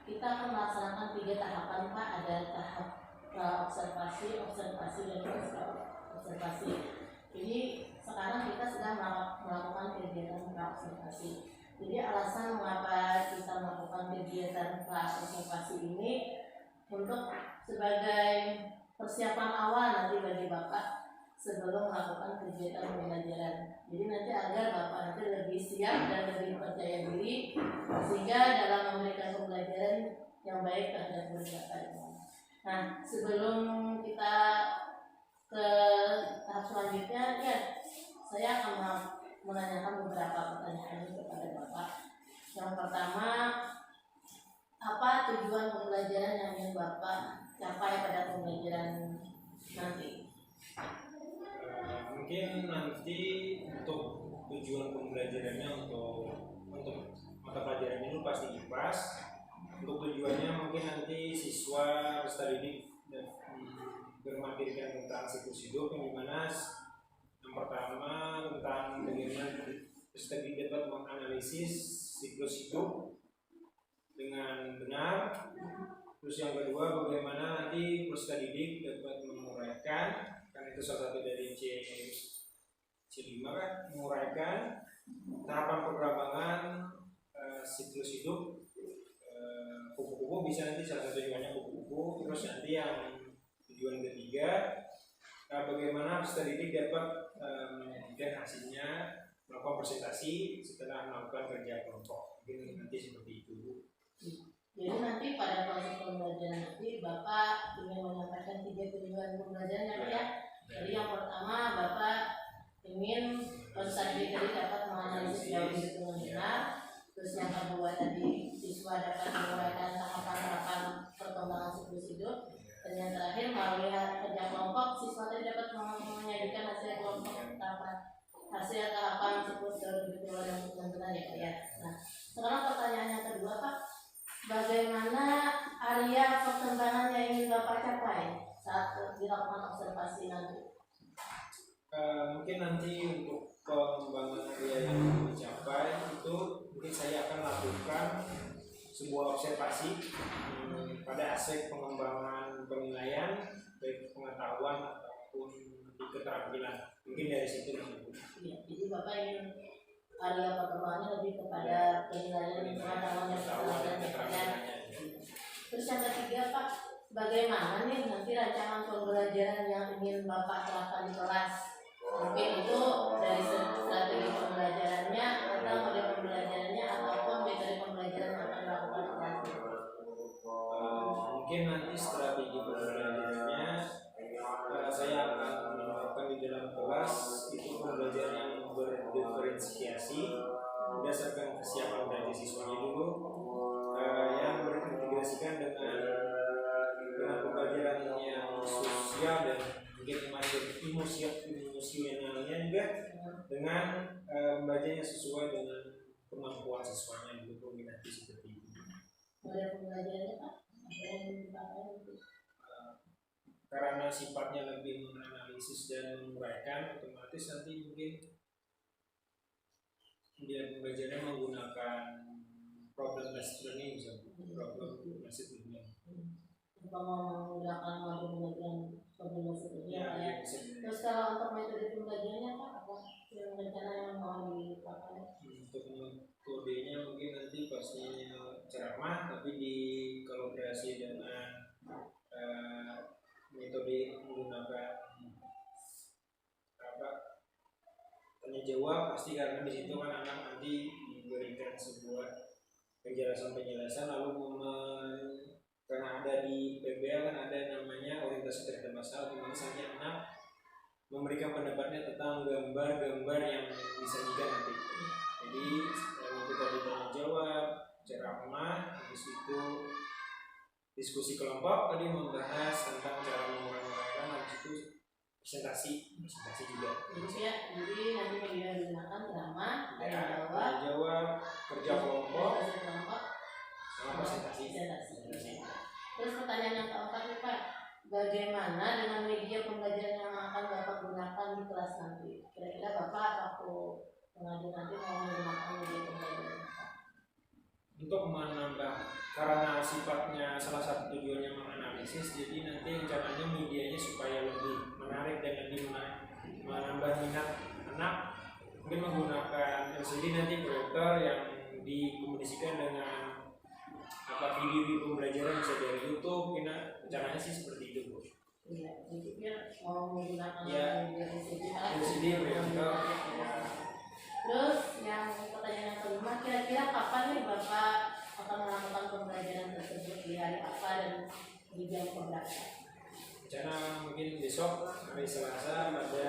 kita akan melaksanakan 3 tahapan Pak. Ada tahap observasi, dan observasi. Jadi sekarang kita sedang melakukan kegiatan observasi. Jadi alasan mengapa kita melakukan kegiatan observasi ini untuk sebagai persiapan awal nanti bagi Bapak sebelum melakukan kegiatan pembelajaran. Jadi nanti agar Bapak nanti lebih siap dan lebih percaya diri sehingga dalam memberikan pembelajaran yang baik terhadap murid Bapak. Nah, sebelum kita ke tahap selanjutnya, ya saya akan menanyakan beberapa pertanyaan kepada Bapak. Yang pertama, apa tujuan pembelajaran yang ingin Bapak capai pada pembelajaran nanti? Mungkin nanti untuk tujuan pembelajarannya untuk mata pelajaran ini pasti IPAS. Untuk tujuannya mungkin nanti siswa peserta didik bermaterikan tentang siklus hidup, yang dimana yang pertama tentang bagaimana peserta didik dapat menganalisis siklus hidup dengan benar. Terus yang kedua, bagaimana nanti peserta didik dapat menguraikan, kan itu salah satu dari C5 kan, menguraikan tahapan perkembangan siklus hidup kupu-kupu. Bisa nanti salah satu tujuannya kupu-kupu. Terus nanti yang tujuan ketiga, bagaimana peserta didik dapat menyajikan hasilnya melakukan presentasi setelah melakukan kerja kelompok. Mungkin nanti seperti itu. Jadi nanti pada proses pembelajaran nanti Bapak ingin menyampaikan 3 tujuan pembelajaran ya. Jadi yang pertama Bapak ingin peserta didik dapat menganalisis jauh hidup dengan benar. Terus yang kedua tadi siswa dapat menguraikan tahapan-tahapan perkembangan siklus hidup. Dan yang terakhir melalui kerja kelompok siswa tadi dapat menyajikan hasil kelompok tahapan siklus hidup dengan benar ya. Nah, sekarang pertanyaan yang kedua Pak, bagaimana area perkembangan yang ingin Bapak capai saat dilakukan observasi nanti? Mungkin nanti untuk pengembangan area yang dicapai itu mungkin saya akan lakukan sebuah observasi pada aspek pengembangan penilaian baik pengetahuan ataupun keterampilan. Mungkin dari situ. Ya, jadi Bapak ingin area perkembangannya lebih kepada penilaian pengetahuan dan keterampilan. Terus yang ketiga Pak, bagaimana nih nanti rancangan pembelajaran yang ingin Bapak terapkan di kelas? Mungkin itu dari strategi pembelajarannya atau model pembelajarannya ataupun metode pembelajaran yang akan dilakukan di kelas. Mungkin nanti strategi pembelajarannya saya akan menerapkan di dalam kelas itu pembelajaran yang berdiferensiasi berdasarkan kesiapan dari siswanya dulu, yang berintegrasikan dengan pembelajaran yang sosial dan mungkin emosionalnya juga dengan pembelajaran yang sesuai dengan kemampuan siswanya dulu. Mungkin nanti seperti itu. Model pembelajarannya Pak? Karena sifatnya lebih menganalisis dan menguraikan, otomatis nanti mungkin dia pembelajarannya menggunakan problem based learning, misalnya problem based learning. Menggunakan model pembelajaran problem based learning ya. Terus kalau untuk metode pembelajarannya Pak, apa yang rencana yang mau dipakai? Untuk metodenya mungkin nanti pastinya ceramah, tapi dikolaborasi dengan metode menggunakan tanya jawab pasti, karena di situ kan anak nanti diberikan sebuah penjelasan lalu karena ada di PBA kan ada namanya orientasi terhadap masalah, di mana saja anak memberikan pendapatnya tentang gambar-gambar yang disajikan nanti. Jadi itu tadi tanya jawab, ceramah, habis itu diskusi kelompok, tadi membahas tentang cara menguraikan, habis itu presentasi juga. Jadi nanti media digunakan ceramah, tanya jawab, kerja kelompok, sama presentasi. Terus pertanyaan yang keempat nih Pak, bagaimana dengan media pembelajaran yang akan Bapak gunakan di kelas nanti? Kira-kira Bapak waktu mengajar nanti mau menggunakan media pembelajaran apa? untuk menambah, karena sifatnya salah satu tujuannya menganalisis, jadi nanti rencananya medianya supaya lebih menarik dan lebih menambah minat anak, mungkin menggunakan LCD nanti proyektor yang dikomunikasikan dengan video pembelajaran bisa dari YouTube, rencananya sih seperti itu Bu. Iya, jadi mau menggunakan LCD proyektor. Terus yang pertanyaan yang kelima, kira-kira kapan nih Bapak akan melakukan pembelajaran tersebut, di hari apa dan di jam berapa? Rencana mungkin besok hari Selasa pada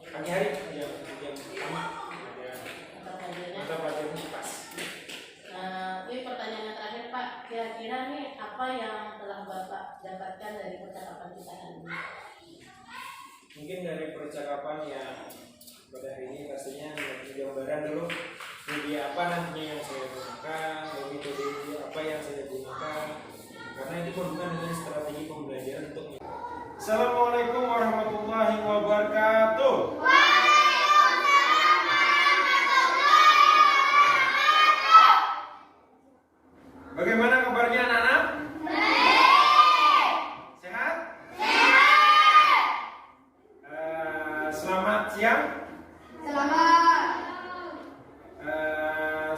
pagi hari jam 6 ada mata pelajaran pas. Ini pertanyaan yang terakhir Pak, kira-kira nih apa yang telah Bapak dapatkan dari percakapan kita hari ini? Mungkin dari percakapan yang pada hari ini pastinya gambaran dulu media apa nantinya yang saya gunakan, metode apa yang saya gunakan, karena itu berhubungan dengan strategi pembelajaran untuk. Assalamualaikum warahmatullahi wabarakatuh. Bagaimana kabarnya anak-anak? Baik. Sehat? Sehat. Selamat siang. Selamat.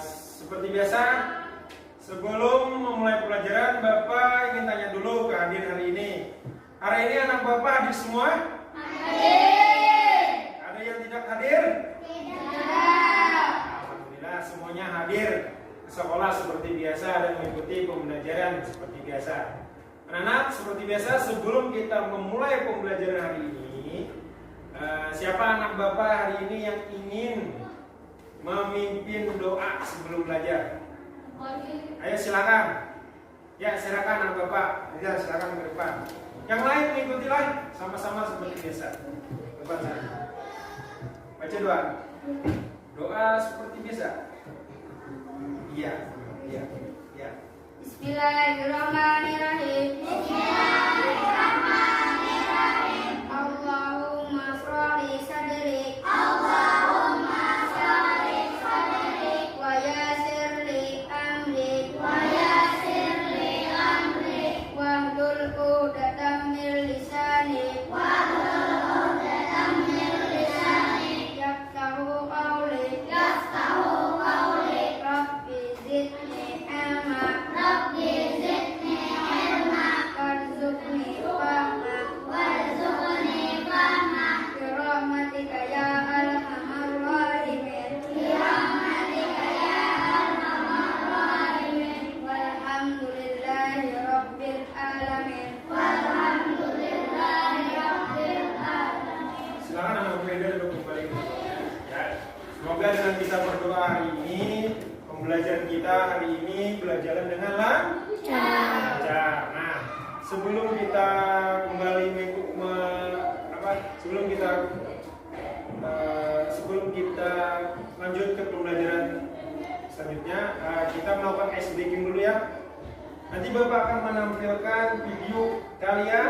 Seperti biasa, sebelum memulai pelajaran, Bapak ingin tanya dulu ke hadir hari ini. Hari ini anak Bapak hadir semua? Hadir. Ada yang tidak hadir? Tidak. Alhamdulillah semuanya hadir ke sekolah seperti biasa dan mengikuti pembelajaran seperti biasa. Anak-anak, seperti biasa sebelum kita memulai pembelajaran hari ini, siapa anak Bapak hari ini yang ingin memimpin doa sebelum belajar? Ayo silakan. Ya silakan anak Bapak. Ya silakan ke depan. Yang lain mengikutilah sama-sama seperti biasa. Depan sana. Baca doa. Doa seperti biasa. Iya. Bismillahirrahmanirrahim. Bismillahirrahmanirrahim. Allahumma shrah sadri. Allahumma shrah sadri. Wa yassir li amri. Wa yassir li amri. Wahlul 'uqdatam min lisani. Wahlul 'uqdatam min lisani. Yafqahu qawli. Yafqahu qawli. Rabbi zidni ilma. Rabbi zidni ilma. Warzuqni fahma. Warzuqni fahma. Bi rahmatika ya arhamar rahimin. Bi rahmatika ya arhamar rahimin. Walhamdulillahi rabbil alamin. Walhamdulillahi rabbil alamin. Silakan anak Brenda untuk kembali ke tempatnya. Ya. Semoga dengan kita berdoa hari ini, pembelajaran kita hari ini berjalan dengan lancar. Nah, sebelum kita kembali sebelum kita lanjut ke pembelajaran selanjutnya, kita melakukan ice breaking dulu ya. Nanti Bapak akan menampilkan video kalian,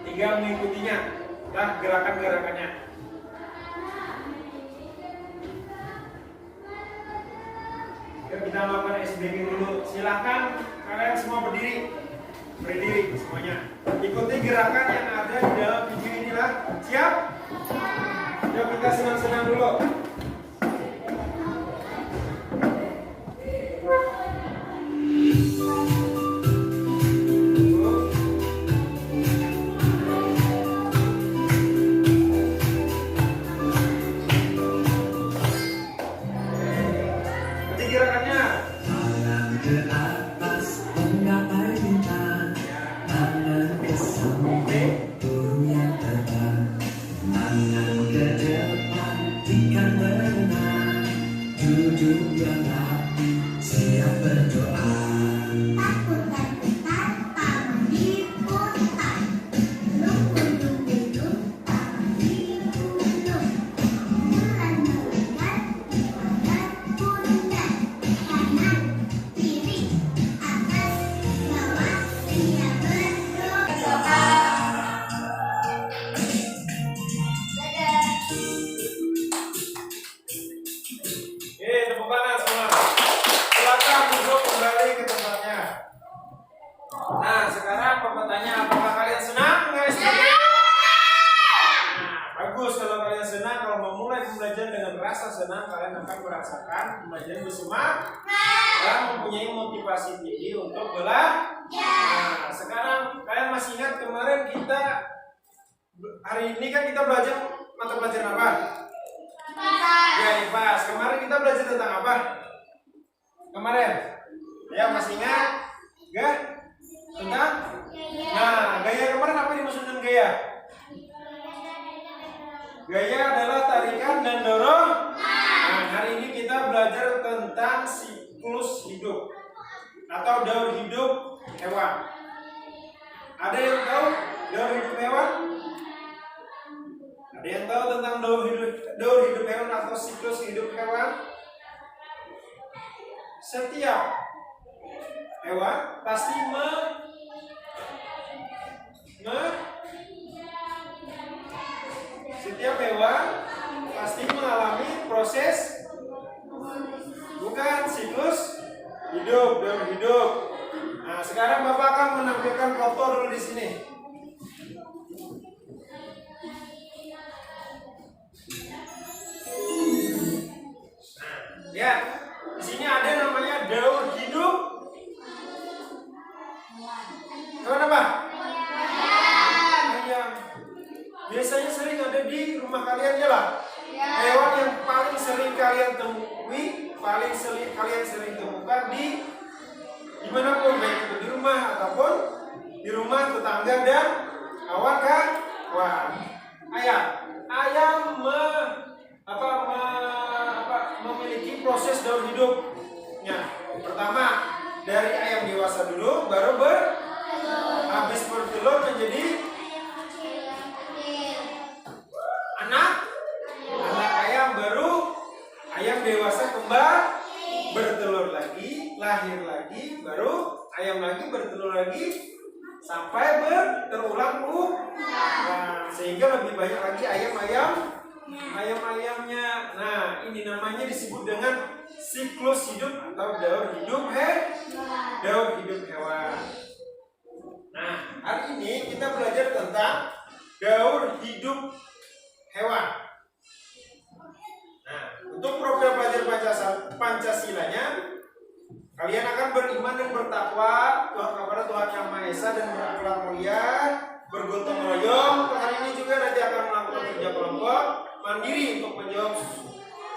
tinggal mengikutinya, gerakan-gerakannya. Kita melakukan ice breaking dulu. Silahkan kalian semua berdiri semuanya. Ikuti gerakan yang ada di dalam video inilah. Siap? Yuk kita senang-senang dulu. Nanti gerakannya. Tangan ke atas, menggapai bintang. Tangan ke samping, turun yang terbang. senang kalian akan merasakan pembelajaran bersemangat dan mempunyai motivasi tinggi untuk belajar. Nah, sekarang kalian masih ingat kemarin kita hari ini kan kita belajar mata pelajaran apa? Ya, IPAS. Kemarin kita belajar tentang apa? Kemarin? Ya, masih ingat? Enggak? Tentang? Nah, gaya kemarin apa dimaksudkan gaya? Gaya adalah tarikan dan dorong. Nah, hari ini kita belajar tentang siklus hidup atau daur hidup hewan. Ada yang tahu daur hidup hewan? Ada yang tahu tentang daur hidup hewan atau siklus hidup hewan? Setiap hewan pasti setiap hewan pasti mengalami proses bukan siklus hidup, daur hidup. Nah, sekarang Bapak akan menampilkan foto dulu di sini. Ya, di sini ada namanya daur hidup. Hewan apa? Ayam. Biasanya sering ada di rumah kalian ya lah. Hewan yang paling sering kalian temui, kalian sering temukan di dimanapun, baik itu di rumah ataupun di rumah tetangga dan kawan. Ayam memiliki proses daur hidupnya. Pertama dari ayam dewasa dulu, baru habis bertelur menjadi anak ayam, baru ayam dewasa kembali bertelur lagi, lahir lagi, baru ayam lagi bertelur lagi sampai terulang. Nah, sehingga lebih banyak lagi ayam-ayamnya. Nah, ini namanya disebut dengan siklus hidup atau daur hidup hewan. Nah, hari ini kita belajar tentang daur hidup hewan. Nah, untuk program belajar Pancasilanya, kalian akan beriman dan bertakwa kepada Tuhan Yang Maha Esa dan berakhlak mulia, bergotong royong. Hari ini juga nanti akan melakukan kerja kelompok mandiri untuk menjawab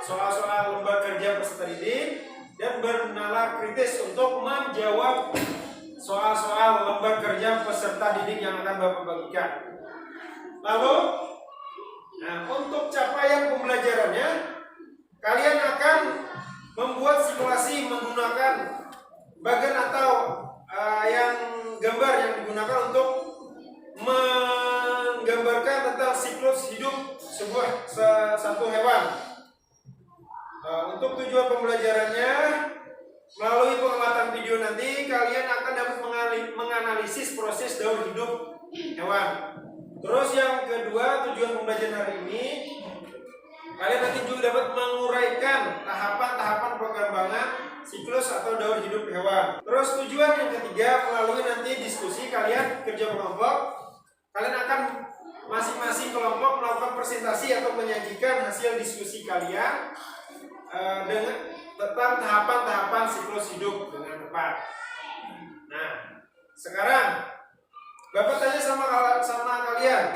soal-soal lembaga kerja peserta didik dan bernalar kritis untuk menjawab soal-soal lembaga kerja peserta didik yang akan Bapak bagikan. Lalu, untuk capaian pembelajarannya, kalian akan membuat simulasi menggunakan bagan atau yang gambar yang digunakan untuk menggambarkan tentang siklus hidup satu hewan. Untuk tujuan pembelajarannya, melalui pengamatan video nanti kalian akan dapat menganalisis proses daur hidup hewan. Terus yang kedua, tujuan pembelajaran hari ini, kalian nanti juga dapat menguraikan tahapan-tahapan pengembangan siklus atau daur hidup hewan. Terus tujuan yang ketiga, melalui nanti diskusi kalian kerja kelompok, kalian akan masing-masing kelompok melakukan presentasi atau menyajikan hasil diskusi kalian dengan tentang tahapan-tahapan siklus hidup dengan tepat. Nah, sekarang Bapak tanya sama kalian,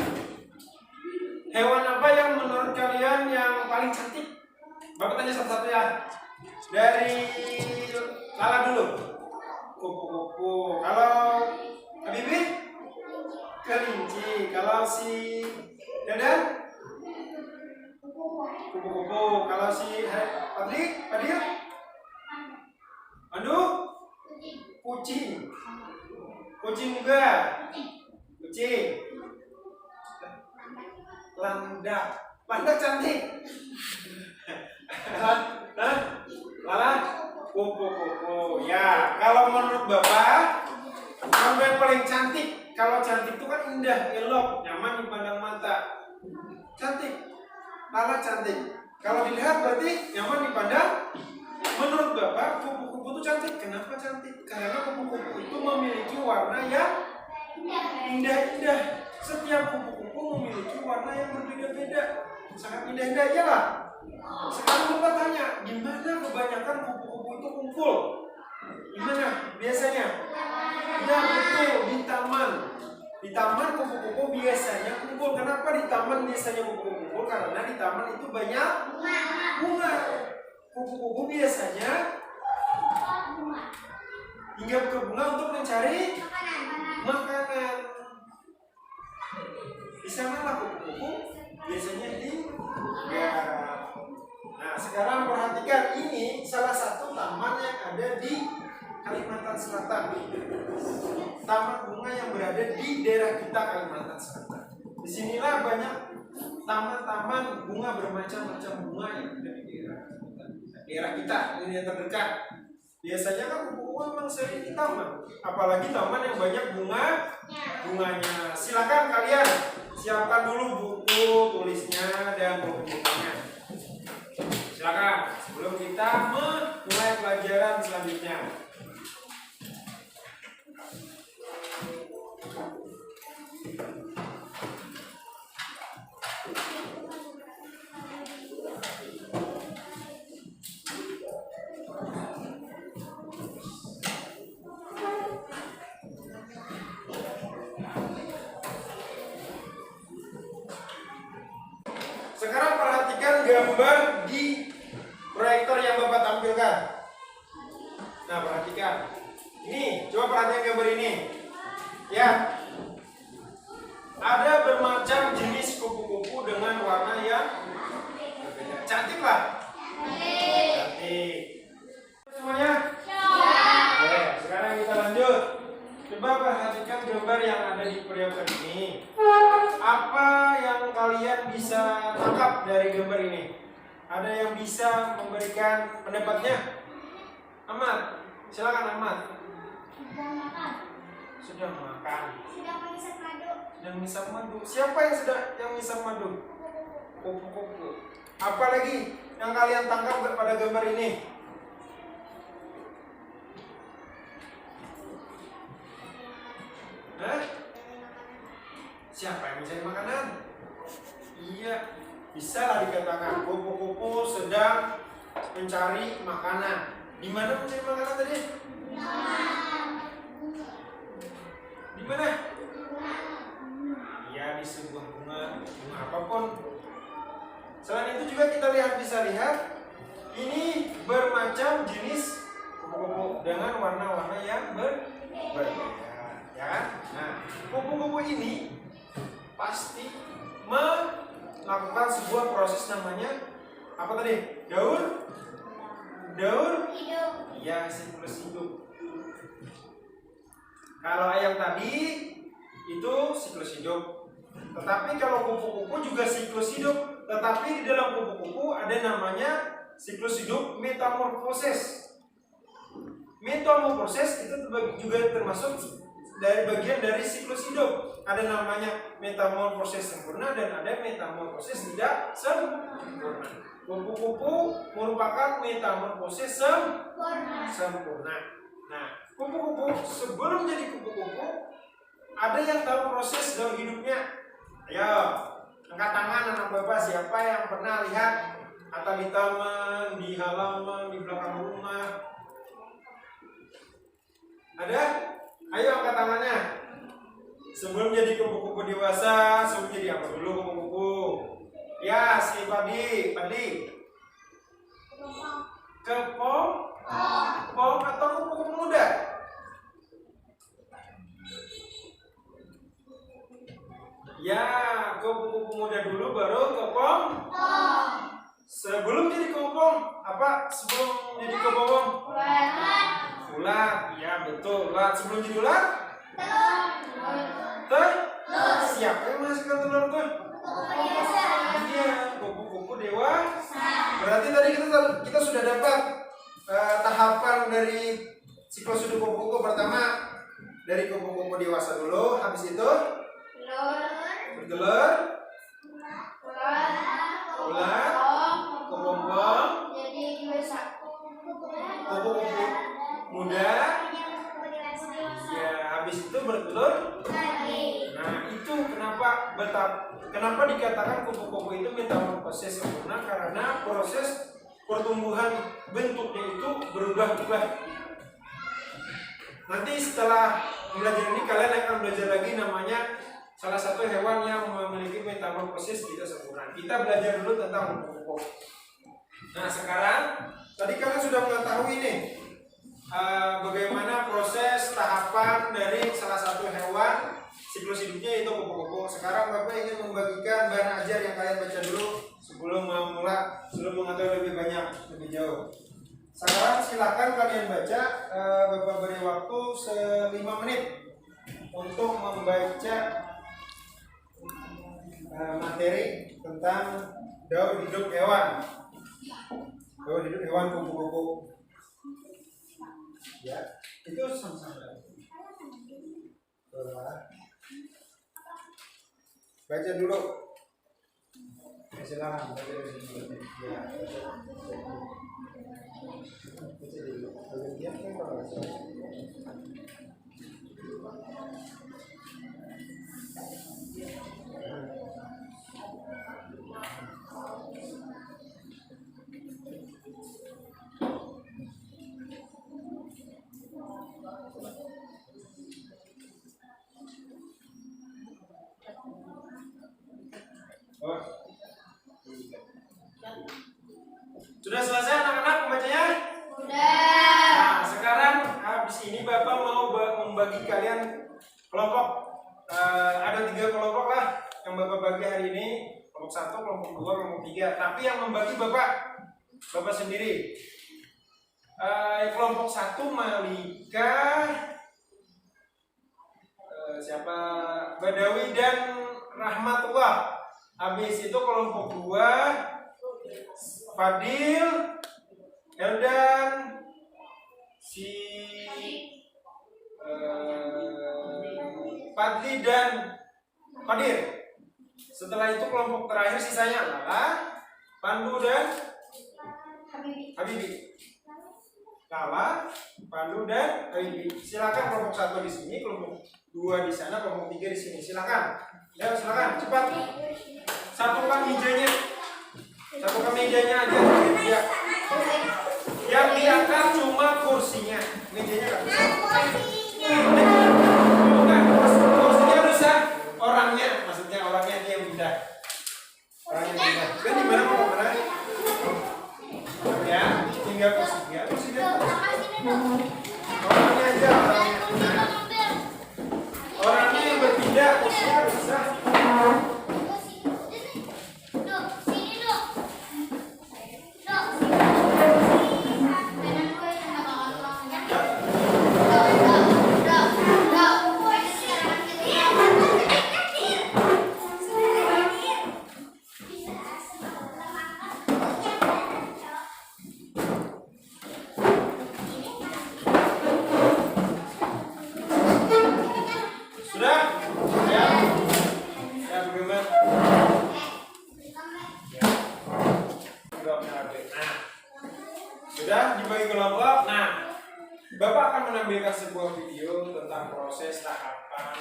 hewan apa yang menurut kalian yang paling cantik? Bapak tanya satu-satu ya. Dari Lala dulu. Kupu-kupu. Kalau Habibie? Kelinci. Kalau si Dadan? Kupu-kupu. Kalau si Fadil? Pandu? Kucing. Kucing juga. Kucing. Landak cantik. Lala, kupu-kupu. Ya, kalau menurut Bapak, hewan yang paling cantik. Kalau cantik itu kan indah, elok, nyaman dipandang mata. Cantik. Lala cantik. Kalau dilihat berarti nyaman dipandang. Menurut Bapak, kupu-kupu itu cantik. Kenapa cantik? Karena kupu-kupu itu memiliki warna yang indah-indah. Setiap kupu-kupu memiliki warna yang berbeda-beda. Sangat indah-indah, ya lah. Sekarang Bapak tanya, di mana kebanyakan kupu-kupu itu kumpul? Di mana biasanya? Ya betul, di taman. Di taman kupu-kupu biasanya kumpul. Kenapa di taman biasanya kupu-kupu kumpul? Karena di taman itu banyak bunga. Kupu-kupu biasanya hinggap ke bunga untuk mencari makanan. Di sanalah kupu-kupu biasanya hinggap. Nah, sekarang perhatikan, ini salah satu taman yang ada di Kalimantan Selatan. Taman bunga yang berada di daerah kita, Kalimantan Selatan. Disinilah banyak taman-taman bunga bermacam-macam bunga yang ada di daerah kita, ini yang terdekat. Biasanya kan kupu-kupu memang sering di taman, apalagi taman yang banyak bunganya. Silakan kalian siapkan dulu buku tulisnya dan buku-bukunya. Silakan sebelum kita memulai pelajaran selanjutnya. Sekarang perhatikan gambar di proyektor yang Bapak tampilkan. Nah, perhatikan. Ini, coba perhatikan gambar ini. Ya. Ada bermacam jenis kupu-kupu dengan warna yang berbeda. Cantik lah? Cantik. Semuanya? Oke, sekarang kita lanjut. Coba perhatikan gambar yang ada di proyektor ini. Apa yang kalian bisa tangkap dari gambar ini? Ada yang bisa memberikan pendapatnya? Ahmad, silakan Ahmad. Sudah makan. Sudah menghisap madu. Siapa yang menghisap madu? Kupu-kupu. Apa lagi yang kalian tangkap pada gambar ini? Hah? Siapa yang mencari makanan? Iya, bisa lah dikatakan kupu-kupu sedang mencari makanan. Di mana mencari makanan tadi? Di mana? Iya, di sebuah bunga apapun. Selain itu juga kita bisa lihat ini bermacam jenis kupu-kupu dengan warna-warna yang berbeda. Ya, nah, kupu-kupu ini pasti melakukan sebuah proses namanya apa tadi? Daur hidup. Iya, siklus hidup. Kalau ayam tadi itu siklus hidup. Tetapi kalau kupu-kupu juga siklus hidup. Tetapi di dalam kupu-kupu ada namanya siklus hidup metamorfosis. Metamorfosis itu juga termasuk dari bagian dari siklus hidup. Ada namanya metamorfosis sempurna dan ada metamorfosis tidak sempurna. Kupu-kupu merupakan metamorfosis sempurna. Nah, kupu-kupu sebelum jadi kupu-kupu ada yang tahu proses dalam hidupnya? Ayo, angkat tangan anak bapak, siapa yang pernah lihat atau di taman, di halaman, di belakang rumah? Ada? Ayo angkat tangannya. Sebelum jadi kupu-kupu dewasa, sebelum jadi apa dulu kupu-kupu? Ya, si Padi. Kepong atau kupu-kupu muda? Ya, kupu-kupu muda dulu baru kepong. Sebelum jadi kepong, apa? Sebelum jadi kepong? Ulat. Ya, betul. Ulat. Sebelum jadi ulat? Siapa yang menghasilkan telur tuh? Iya, kupu-kupu dewasa. Berarti tadi kita sudah dapat tahapan dari siklus hidup kupu-kupu. Pertama dari kupu-kupu dewasa dulu, habis itu bertelur, ulat, kepompong, kupu-kupu muda. Ya, habis itu bertelur. Nah, itu kenapa Kenapa dikatakan kupu-kupu itu metamorfosis sempurna? Karena proses pertumbuhan bentuknya itu berubah-ubah. Nanti setelah belajar ini kalian akan belajar lagi namanya salah satu hewan yang memiliki metamorfosis tidak sempurna. Kita belajar dulu tentang kupu-kupu. Nah sekarang tadi kalian sudah mengetahui nih bagaimana proses tahapan dari salah satu hewan siklus hidupnya itu kupu-kupu. Sekarang Bapak ingin membagikan bahan ajar yang kalian baca dulu sebelum mengetahui lebih banyak, lebih jauh. Sekarang silakan kalian baca, Bapak beri waktu 5 menit untuk membaca materi tentang daur hidup hewan. Daur hidup hewan kupu-kupu. Ya, itu sama-sama. Baca dulu. Silakan baca dulu. Ya. Baca dulu. Bagian kan kalau sudah selesai anak-anak membacanya? Sudah. Nah, sekarang habis ini Bapak mau membagi kalian kelompok. Ada 3 kelompok lah yang Bapak bagi hari ini. Kelompok 1, kelompok 2, kelompok 3. Tapi yang membagi Bapak sendiri. Kelompok 1 Malika, siapa? Badawi dan Rahmatullah. Habis itu kelompok 2 Fadil, Eldan, Fadli dan Fadir. Setelah itu kelompok terakhir sisanya adalah Pandu dan Habibi. Lala, Pandu dan Habibi. Silakan kelompok 1 di sini, kelompok 2 di sana, kelompok 3 di sini. Silakan. Ya, silakan cepat. Satukan mejanya aja. Ya. Yang diangkat cuma kursinya, mejanya nggak bisa. Bukan, kursinya bisa. Maksudnya orangnya dia yang pindah. Kan di mana mau kemana? Ya, tinggal kursinya. Orangnya aja, orangnya yang berpindah, kursinya nggak bisa. Sudah dibagi kelompok. Nah, Bapak akan menampilkan sebuah video tentang proses tahapan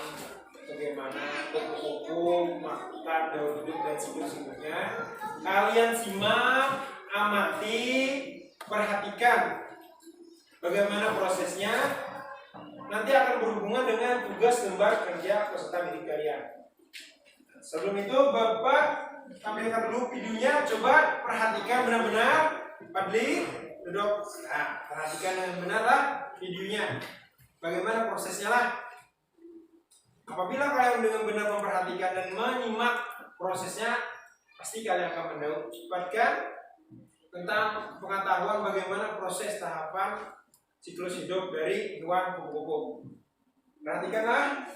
bagaimana kupu-kupu melakukan daur hidup dan siklus-siklusnya. Kalian simak, amati, perhatikan bagaimana prosesnya. Nanti akan berhubungan dengan tugas lembar kerja peserta didik kalian. Sebelum itu Bapak tampilkan dulu videonya. Coba perhatikan benar-benar. Fadli, duduk. Nah, perhatikan dengan benar lah videonya. Bagaimana prosesnya lah. Apabila kalian dengan benar memperhatikan dan menyimak prosesnya, pasti kalian akan mendapatkan tentang pengetahuan bagaimana proses tahapan siklus hidup dari hewan kupu-kupu. Perhatikanlah.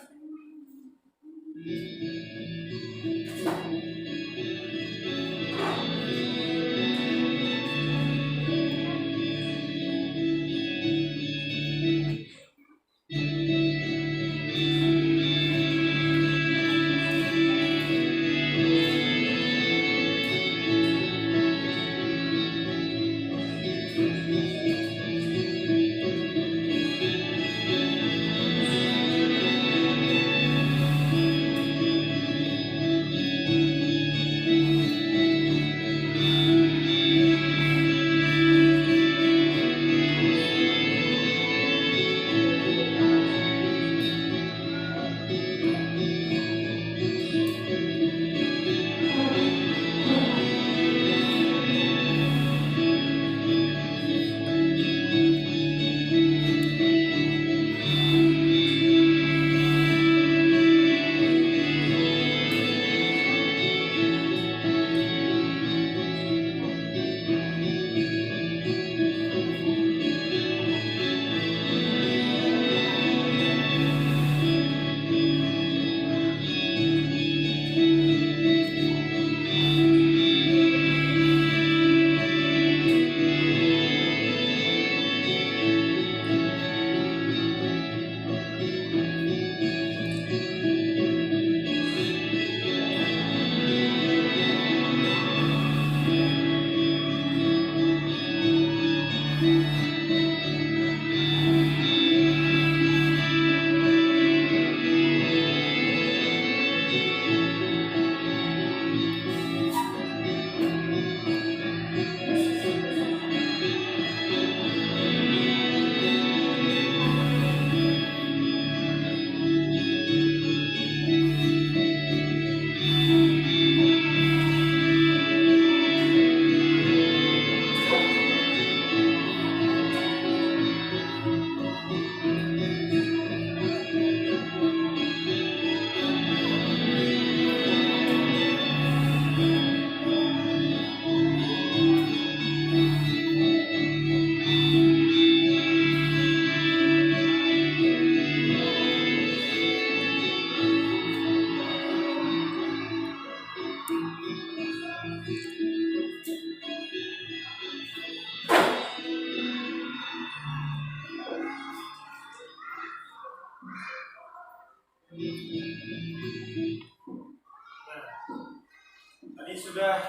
Tadi sudah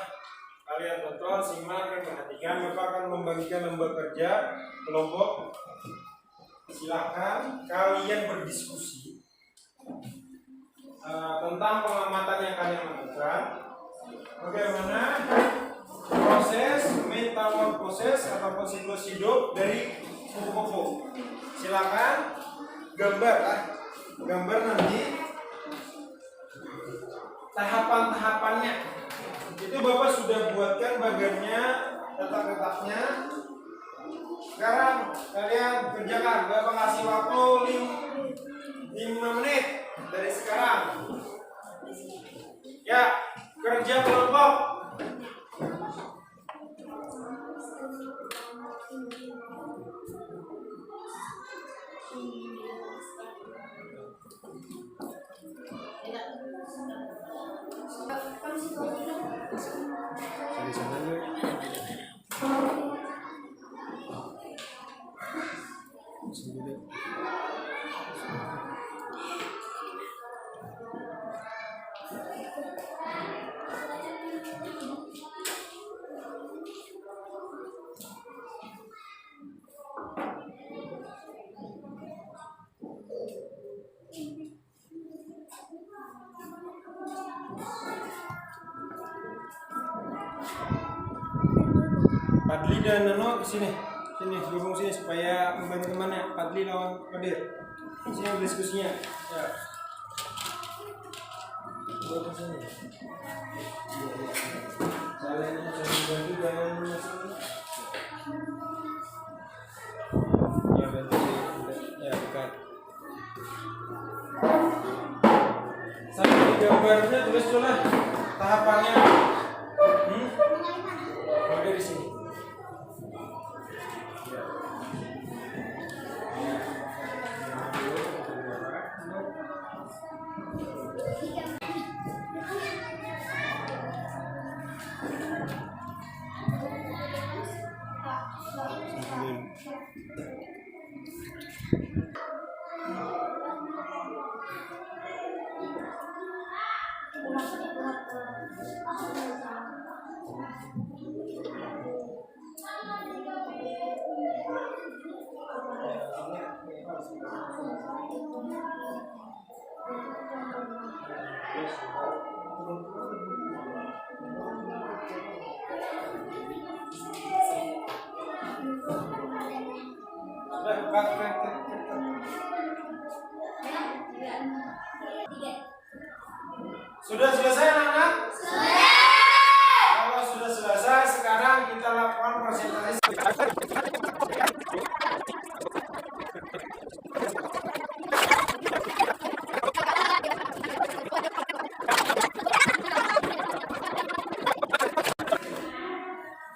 kalian tonton, simak dan perhatikan. Bapak akan membagikan lembar kerja kelompok. Silakan kalian berdiskusi tentang pengamatan yang kalian lakukan. Bagaimana proses metamorfosis ataupun siklus hidup dari kupu-kupu. Silakan gambar nanti tahapan-tahapannya. Itu Bapak sudah buatkan bagannya, letak-letaknya. Sekarang kalian kerjakan. Bapak kasih waktu 5 menit dari sekarang. Ya, kerja kelompok. Padli dan Nano sini gabung sini supaya membantu temannya. Padli lawan Kadir. Sini diskusinya. Ya. Gabung sini. Salahnya saya bantu dan ya bantu ya dekat. Sampai gambarnya tulis dulu lah tahapannya. Dari sini. Sudah selesai anak-anak? Sudah. Kalau sudah selesai, sekarang kita lakukan presentasi.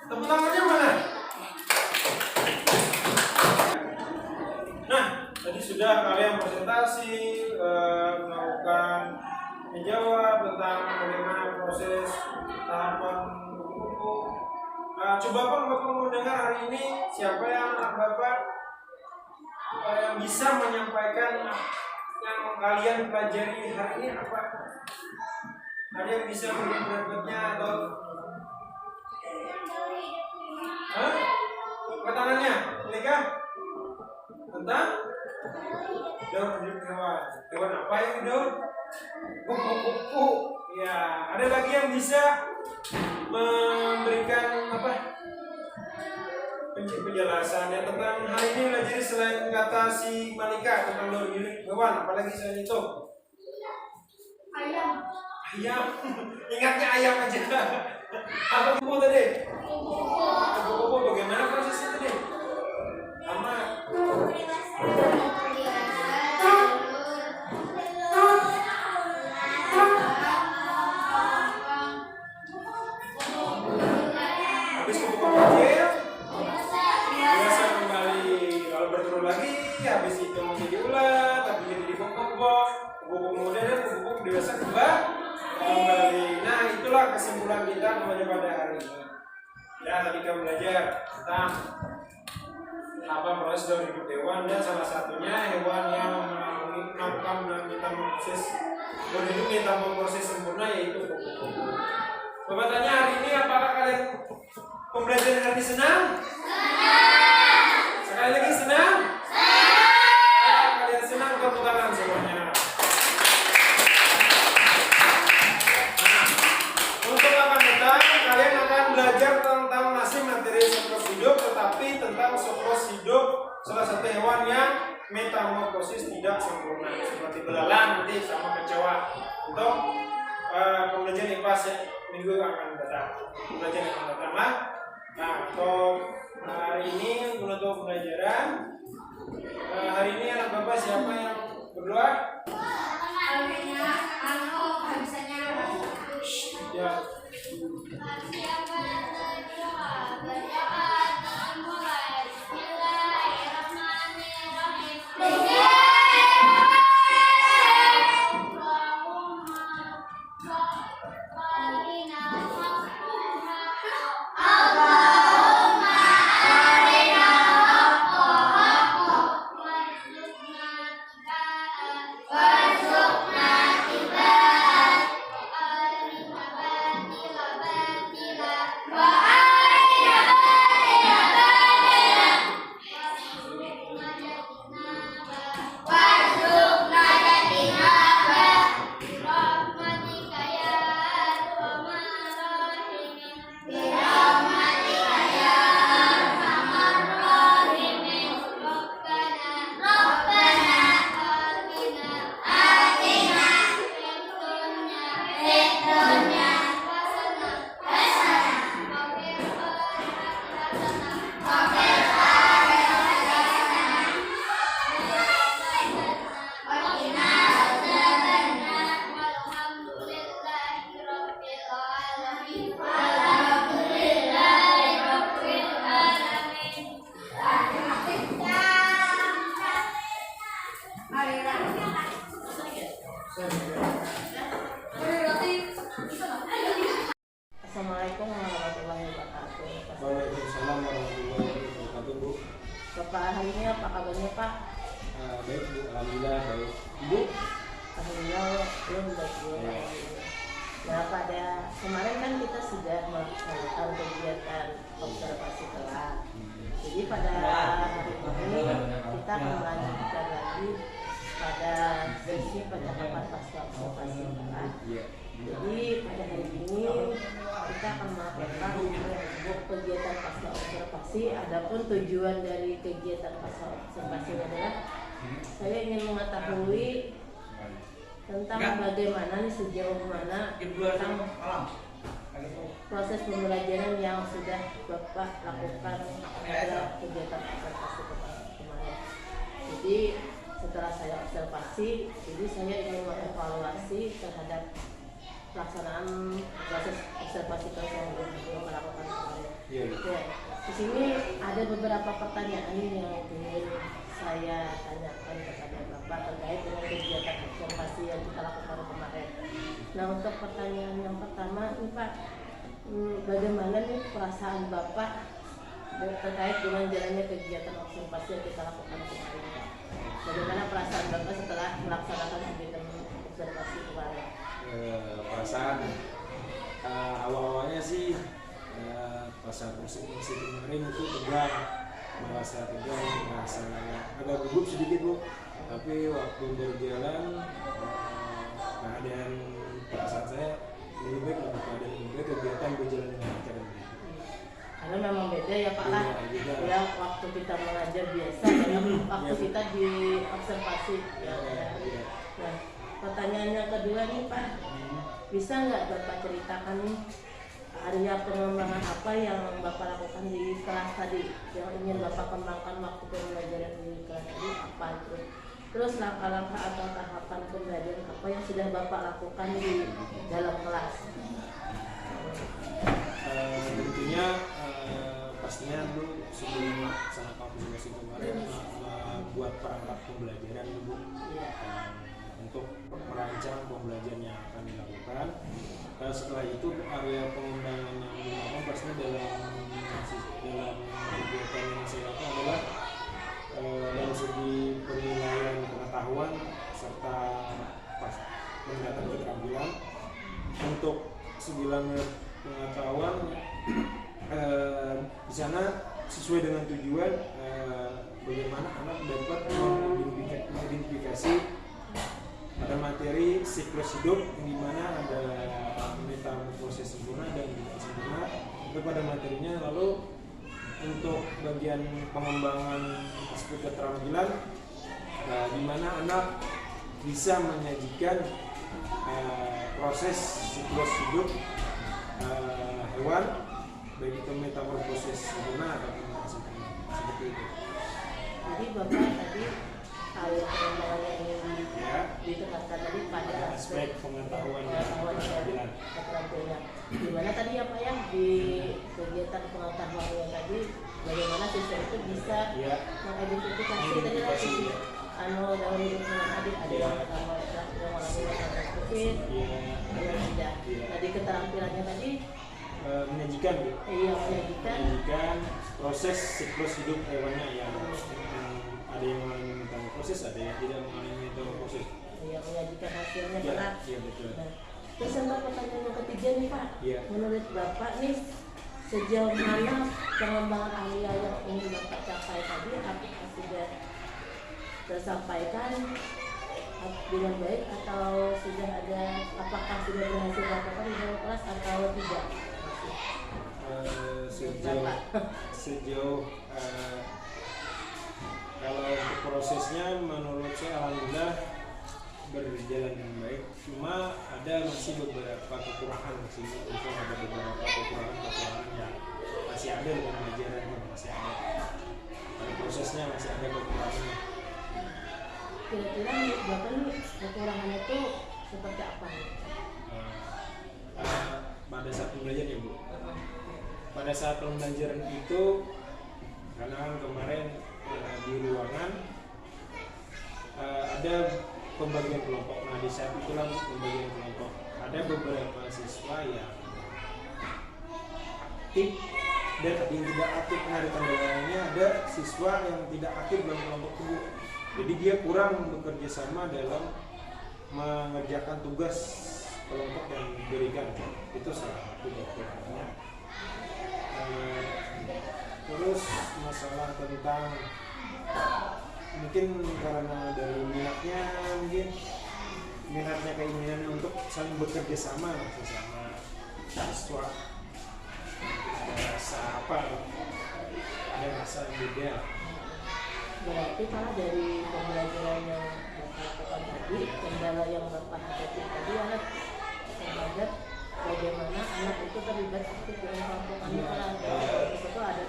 Tepuk tangannya mana? Nah, tadi sudah kalian presentasi, melakukan menjawab tentang bagaimana proses tahapan buku. Coba Bapak mau dengar hari ini siapa yang Bapak yang bisa menyampaikan yang kalian pelajari hari ini apa? Ada yang bisa memberi pendapatnya atau? Hah? Angkat tangannya, Lika? Tentang? Daun hidup hewan. Hewan apa yang daun? Kupu-kupu. Ya, ada lagi yang bisa memberikan apa? Penjelasan ya tentang hal ini belajar selain kata si Malika tentang daun hidup hewan, apalagi selain itu? Ayam. Ayam. Ingatnya ayam aja. Apa kupu tadi? Kupu-kupu bagaimana prosesnya tadi? Sama. Habis kupu-kupu kecil, biasa kembali kalau bertelur lagi, habis itu menjadi ulat, tapi jadi kupu-kupu modern, kupu-kupu dewasa kembali. Nah, itulah kesimpulan kita pada hari ini. Ya, tadi kita belajar tentang apa proses dalam hidup hewan dan salah satunya hewan yang melakukan metamorfosis berhidup metamorfosis sempurna yaitu kupu-kupu. Coba tanya hari ini, apakah kalian pembelajaran hari ini senang? Sekali lagi senang? Kalau kalian senang, tepuk tangan semuanya. Nah, untuk akan datang, kalian akan belajar tentang masih materi siklos hidup, tetapi tentang siklos hidup salah satu hewan yang metamorfosis tidak sempurna, seperti belalang nanti sama kecoa. Untuk pembelajaran IPAS minggu akan datang, pembelajaran yang akan datang lah. Nah, untuk hari ini menutup pembelajaran. Hari ini anak bapak siapa yang berdoa? Ya. Assalamualaikum warahmatullahi wabarakatuh. Waalaikumsalam warahmatullahi wabarakatuh, Bu. Bapak hari ini apa kabarnya Pak? Baik, Bu. Alhamdulillah baik. Ibu? Alhamdulillah belum baik juga. Nah, pada kemarin kan kita sudah melaksanakan kegiatan observasi kelas. Jadi pada hari ini kita akan melanjutkan lagi pada sesi pendekatan pasca observasi kelas. Jadi pada hari ini kita akan melakukan kegiatan pasca observasi. Adapun tujuan dari kegiatan pasca observasi adalah saya ingin mengetahui tentang bagaimana nih sejauh mana tentang proses pembelajaran yang sudah Bapak lakukan pada kegiatan observasi kemarin. Jadi setelah saya observasi, jadi saya ingin mengevaluasi terhadap pelaksanaan proses observasi yang Bapak lakukan kemarin. Ya, di sini ada beberapa pertanyaan yang ingin saya tanyakan kepada Bapak terkait dengan kegiatan observasi yang kita lakukan kemarin. Nah, untuk pertanyaan yang pertama nih Pak, bagaimana nih perasaan Bapak terkait dengan jalannya kegiatan observasi yang kita lakukan kemarin Pak? Bagaimana perasaan Bapak setelah melaksanakan kegiatan observasi kemarin? Perasaan awal-awalnya sih perasaan musik kemarin itu tegang, merasa agak gugup sedikit Bu, tapi waktu berjalan keadaan perasaan saya lebih baik, kegiatan berjalan dengan lancar. Karena memang beda ya Pak lah, ya waktu kita mengajar biasa dan waktu kita di observasi ya. Nah, pertanyaan yang kedua nih Pak, bisa nggak Bapak ceritakan nih area pengembangan apa yang Bapak lakukan di kelas tadi, yang ingin Bapak kembangkan waktu pembelajaran di kelas tadi apa itu? Terus langkah-langkah atau tahapan pembelajaran apa yang sudah Bapak lakukan di dalam kelas? Tentunya pastinya dulu sebelum melaksanakan observasi kemarin buat perangkat pembelajaran dulu untuk merancang pembelajaran yang akan dilakukan. Setelah itu area pengembangan yang dilakukan pastinya dalam kegiatan yang saya lakukan adalah dari segi penilaian pengetahuan serta peningkatan keterampilan untuk pengetahuan di sana sesuai dengan tujuan bagaimana anak dapat mengidentifikasi pada materi siklus hidup yang dimana ada metamorfosis sempurna dan tidak sempurna itu pada materinya. Lalu untuk bagian pengembangan aspek keterampilan di mana anak bisa menyajikan proses siklus hidup hewan baik itu metamorfosis sempurna atau tidak sempurna seperti itu. Jadi Bapak tadi pengembangan yang ingin ditekankan tadi pada aspek pengetahuan dan keterampilan. Dimana tadi ya Pak ya di kegiatan pengetahuan yang tadi bagaimana siswa itu bisa mengidentifikasi tadi lagi dalam hidupnya tadi ada yang pertama yang mengalami COVID, yang tidak. Tadi keterampilannya tadi menyajikan menyajikan proses siklus hidup hewannya yang ada yang mengalami metamorfosis, ada yang tidak mengalami metamorfosis. Menyajikan hasilnya Ya, Pak. iya betul. Nah, terus yang pertanyaan yang ketiga nih Pak, Ya. menurut Bapak nih sejauh mana pengembangan area yang ingin Bapak capai tadi apakah sudah tersampaikan dengan baik atau sudah ada apakah sudah berhasil dilakukan di dalam kelas atau tidak? Sejauh kalau untuk prosesnya menurut saya alhamdulillah berjalan dengan baik, cuma ada masih beberapa kekurangan ada beberapa kekurangan yang masih ada dengan pelajaran masih ada pada prosesnya masih ada kekurangan. Kira-kira Bapak nih kekurangannya itu seperti apa nih? Pada saat pembelajaran ya Bu, pada saat pembelajaran itu karena kan kemarin di ruangan ada pembagian kelompok. Nah di saat itulah pembagian kelompok ada beberapa siswa yang aktif dan ada yang tidak aktif. Nah di tanda lainnya ada siswa yang tidak aktif dalam kelompok itu. Jadi dia kurang bekerja sama dalam mengerjakan tugas kelompok yang diberikan. Itu salah satu kekurangannya. Terus masalah tentang mungkin karena dari minatnya keinginannya untuk saling bekerja sama sesama siswa, ada rasa ada rasa yang beda. Berarti kalau dari pembelajaran yang Bapak lakukan tadi, kendala yang Bapak hadapi tadi adalah terhadap bagaimana anak itu terlibat aktif dalam kelompok anak. Itu ada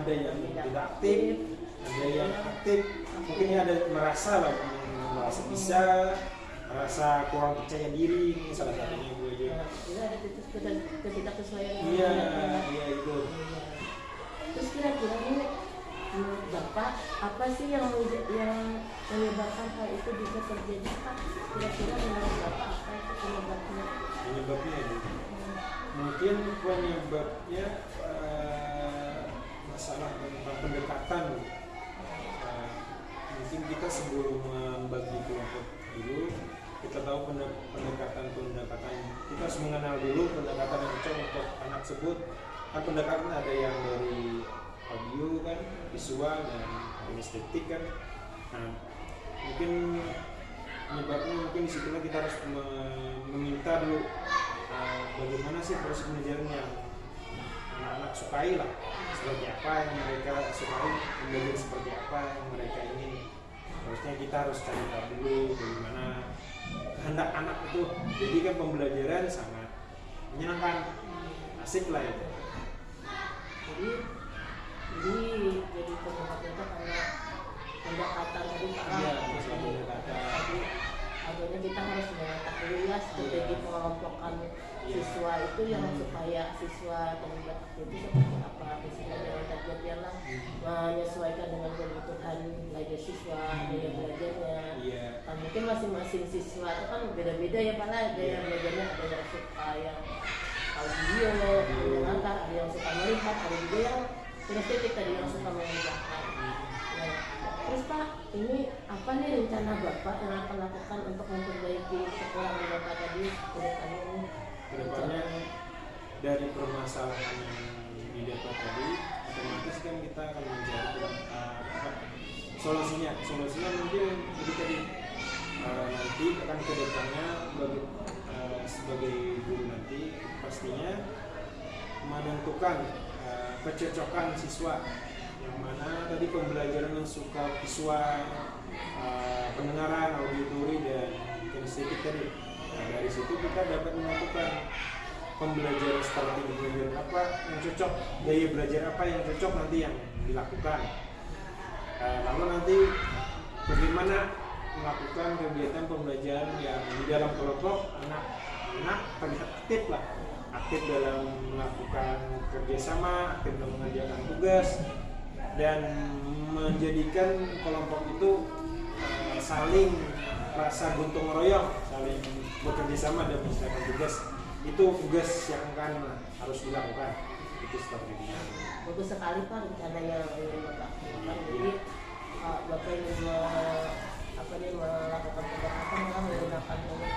yang tidak aktif, ada yang aktif, mungkin ada merasa bisa, merasa kurang percaya diri, ini salah satunya gue aja. Jadi ada ketidaksesuaian. Iya itu. Terus kira-kira ini menurut Bapak apa sih yang menyebabkan hal itu bisa terjadi Pak? Kira-kira menurut Bapak apa itu penyebabnya? Penyebabnya itu mungkin penyebabnya masalah tentang pendekatan. Mungkin kita sebelum membagi kelompok dulu kita tahu pendekatan kita harus mengenal dulu pendekatan yang cocok untuk anak tersebut. Kan pendekatan ada yang dari audio kan, visual dan kinestetik kan. Nah, mungkin penyebabnya mungkin disitulah kita harus meminta dulu bagaimana sih proses pembelajaran yang anak-anak sukai lah, seperti apa yang mereka sukai, belajar seperti apa yang mereka ingin. Harusnya kita harus cari tahu dulu bagaimana kehendak anak itu. Jadi kan pembelajaran sangat menyenangkan, asik lah itu. Jadi penyebabnya itu karena pendekatan tadi Pak. Iya, masalah pendekatan. Akhirnya kita harus mengetahui ya strategi pengelompokan siswa itu yang supaya siswa terlibat aktif itu seperti apa, misalnya dengan targetnya lah menyesuaikan dengan kebutuhan belajar siswa, gaya belajarnya. Kan mungkin masing-masing siswa itu kan beda-beda ya Pak lah, gaya belajarnya ada yang suka yang audio, mendengarkan, ada yang suka melihat, ada juga yang kinestetik tadi yang suka mengerjakan. Nah, terus Pak, ini apa nih rencana Bapak yang akan lakukan untuk memperbaiki kekurangan Bapak tadi ke depannya ini? Kedepannya dari permasalahan yang didapat tadi, otomatis kan kita akan mencari solusinya mungkin itu tadi, nanti akan ke depannya sebagai guru nanti pastinya menentukan kecocokan siswa, yang mana tadi pembelajaran yang suka visual, pendengaran, auditori, dan kinestetik tadi. Nah, dari situ kita dapat menentukan pembelajaran strategi belajar apa yang cocok, gaya belajar apa yang cocok nanti yang dilakukan. Lalu nanti bagaimana melakukan kegiatan pembelajaran yang di dalam kelompok anak terlihat aktif dalam melakukan kerjasama, aktif dalam mengerjakan tugas, dan menjadikan kelompok itu saling rasa gotong royong, saling bekerja sama dan menyelesaikan tugas. Itu tugas yang harus dilakukan. Itu strateginya. Bagus sekali Pak rencana yang ingin Bapak lakukan. Jadi Bapak ingin melakukan pendekatan malah menggunakan ini.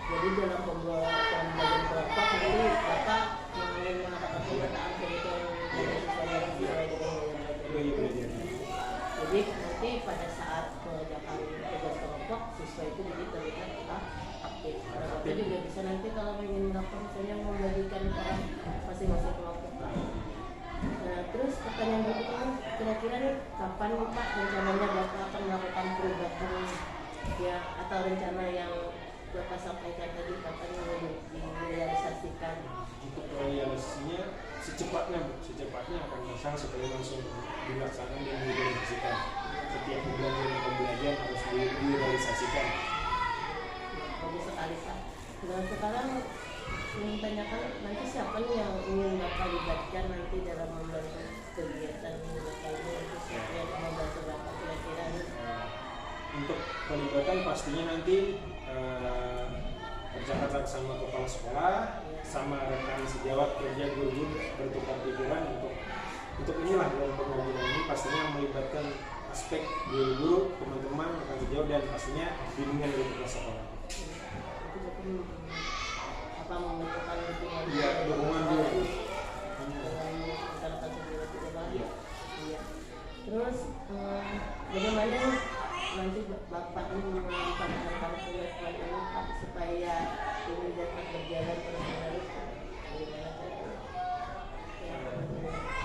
Jadi dalam pembelajaran kelompok nanti Bapak ingin mengadakan pemetaan kebutuhan sesuai dengan gaya belajar. Jadi nanti pada saat mengerjakan tugas kelompok siswa itu jadi terlihat aktif. Bapak juga bisa nanti kalau ingin melakukan misalnya membagikan orang masing-masing kelompok. Nah, terus pertanyaan berikutnya kira-kira nih kapan Pak rencananya Bapak akan melakukan perubahan ya atau rencana yang Bapak sampaikan tadi kapan direalisasikan? Untuk realisasinya secepatnya akan datang supaya langsung dilaksanakan dan direalisasikan. Setiap pembelajaran harus direalisasikan. Bagus sekali Pak. Nah sekarang ingin tanyakan nanti siapa nih yang ingin Bapak libatkan nanti dalam membantu kegiatan Bapak ini, nanti siapa yang membantu Bapak kira-kira nih? Untuk pelibatan pastinya nanti bercakap sama kepala sekolah, sama rekan sejawat kerja guru bertukar pikiran untuk inilah dalam pengajian ini pastinya melibatkan aspek guru-guru, teman-teman, rekan sejawat, dan pastinya bimbingan dari kepala sekolah. Apa membutuhkan dukungan? Iya, dukungan dulu. Dengan masyarakat sejawat juga Pak. Iya. Terus bagaimana nanti Bapak ini memanfaatkan pengetahuan ini Pak supaya ini dapat berjalan terus-menerus?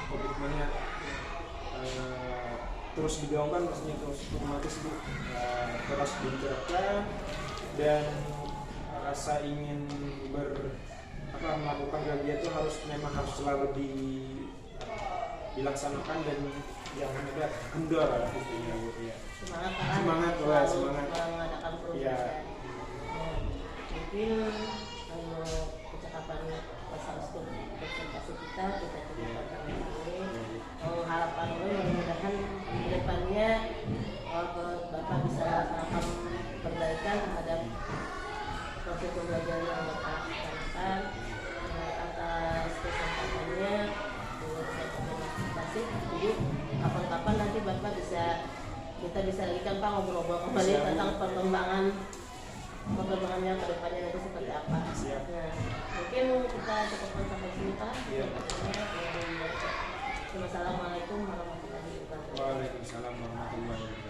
Komitmennya terus digaungkan, maksudnya terus otomatis terus diterapkan, dan rasa ingin melakukan kegiatan memang harus selalu dilaksanakan dan jangan ada kendor intinya gitu ya. Semangat mengadakan perubahan. Ya. Mungkin kecakapan pasal presentasi kita coba ini. Harapan mudah-mudahan di depannya Bapak bisa melakukan perbaikan terhadap proses pembelajaran yang Bapak lakukan atas kesempatannya jadi kapan-kapan nanti Bapak kita bisa lagi kan Pak ngobrol-ngobrol kembali tentang perkembangannya ke depannya nanti seperti apa. Nah, mungkin kita cukupkan sampai sini Pak. Assalamualaikum warahmatullahi wabarakatuh. Waalaikumsalam warahmatullahi wabarakatuh.